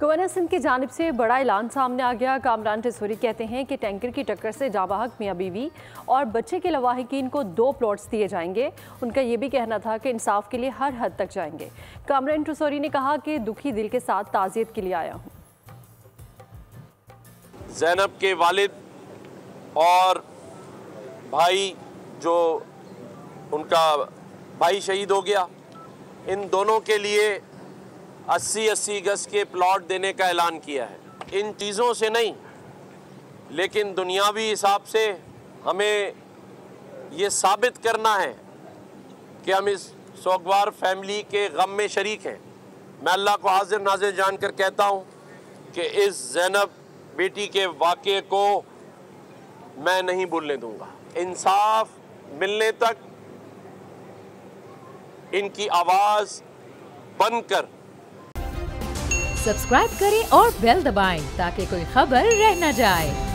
Governor Sindh की जानिब से बड़ा ऐलान सामने आ गया। कामरान टिसोरी कहते हैं कि टैंकर की टक्कर से जाबाहक मियाँ बीवी और बच्चे के लवाहिकीन को 2 प्लॉट्स दिए जाएंगे। उनका ये भी कहना था कि इंसाफ के लिए हर हद तक जाएंगे। कामरान टिसोरी ने कहा कि दुखी दिल के साथ ताज़ियत के लिए आया हूँ। ज़ैनब के वालिद और भाई, जो उनका भाई शहीद हो गया, इन दोनों के लिए 80-80 गज के प्लॉट देने का ऐलान किया है। इन चीज़ों से नहीं, लेकिन दुनियावी हिसाब से हमें ये साबित करना है कि हम इस सोगवार फैमिली के गम में शरीक हैं। मैं अल्लाह को हाजिर नाज़िर जानकर कहता हूँ कि इस ज़ैनब बेटी के वाक़े को मैं नहीं भूलने दूँगा। इंसाफ मिलने तक इनकी आवाज़ बनकर सब्सक्राइब करें और बेल दबाएं ताकि कोई खबर रह न जाए।